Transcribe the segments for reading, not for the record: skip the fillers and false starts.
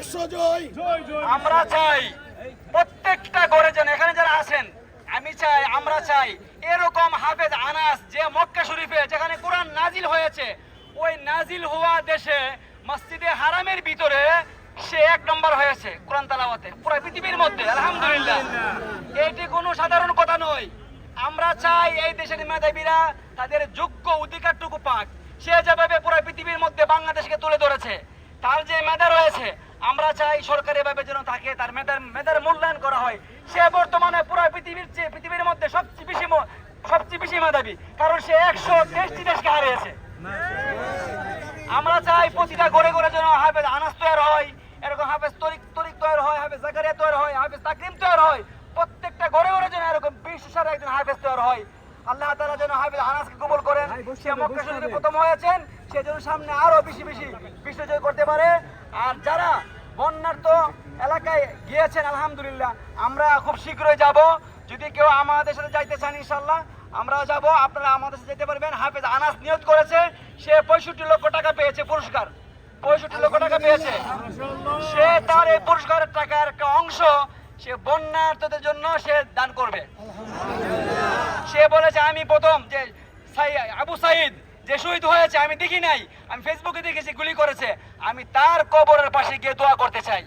বিশ্বজয়। আমরা চাই প্রত্যেকটা ঘরে যেন এখানে যারা আছেন আমি চাই আমরা চাই এরকম হাফেজ আনাস যে মক্কা শরীফে যেখানে কোরআন নাজিল হয়েছে ওই নাজিল হওয়া দেশে মসজিদে হারামের ভিতরে সে 1 নম্বর হয়েছে কোরআন তেলাওয়াতে পুরো পৃথিবীর মধ্যে আলহামদুলিল্লাহ। এটি কোনো সাধারণ কথা নয়। আমরা চাই এই দেশের মেধাবীরা তাদের যোগ্য অধিকারটুকু পাক। সে যেভাবে পুরো পৃথিবীর মধ্যে বাংলাদেশকে তুলে ধরেছে তার যে মেধা রয়েছে আমরা চাই সরকারি ভাবে যেন তাকে তার মেধার মূল্যায়ন করা হয়। সে বর্তমানে পুরো পৃথিবীর মধ্যে সবচেয়ে বেশি মেধাবী, কারণ সে 123টি দেশকে হারিয়েছে। আমরা চাই প্রতিটা ঘরে ঘরে যেন হাফেজ আনাস তৈরি হয়, এরকম হাফেজ তরিক তৈরি হয়, হাফেজ জাকারিয়া তৈরি হয়, হাফেজ তাকরিম তৈরি হয়। প্রত্যেকটা ঘরে ঘরে যেন এরকম 20 একজন হাফেজ তৈরি হয়। আল্লাহ তাআলা যেন হাফেজ আনাসকে কবুল করেন। সে মক্কা শরীফে প্রথম হয়েছেন, সে যেন সামনে আরো বেশি বিশ্বজয় করতে পারে। আর যারা বন্যার্ত এলাকায় গিয়েছেন আলহামদুলিল্লাহ, আমরা খুব শীঘ্রই যাব। যদি কেউ আমাদের সাথে যাইতে চান ইনশাআল্লাহ আমরাও যাব, আপনারা আমাদের সাথে যেতে পারবেন। হাফেজ আনাস নিয়ত করেছে, সে 65 লক্ষ টাকা পেয়েছে পুরস্কার, 65 লক্ষ টাকা পেয়েছে। সে তার এই পুরস্কারের টাকার একটা অংশ সে বন্যার্তদের জন্য সে দান করবে। সে বলেছে আমি প্রথম যে আবু সাইদ যে শহীদ হয়েছে আমি দেখি নাই, আমি ফেসবুকে দেখেছি গুলি করেছে, আমি তার কবরের পাশে গিয়ে দোয়া করতে চাই।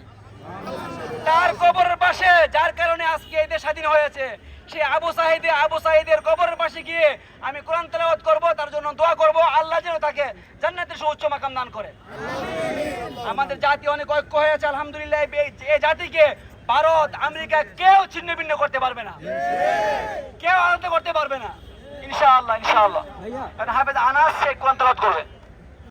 তার কবরের পাশে যার কারণে আজকে এই দেশ স্বাধীন হয়েছে সে আবু সাইদের কবরের পাশে গিয়ে আমি কোরআন তেলাওয়াত করব, তার জন্য দোয়া করব, আল্লাহ যেন তাকে জান্নাতের সুউচ্চ মাকাম দান করে। আমাদের জাতি অনেক ঐক্য হয়েছে আলহামদুলিল্লাহ। এই জাতিকে ভারত আমেরিকা কেউ ছিন্ন ভিন্ন করতে পারবে না, কেউ আলাদা করতে পারবে না ইনশাআল্লাহ। হাফেজ আনাস সে কোরআন তেলাওয়াত করবে।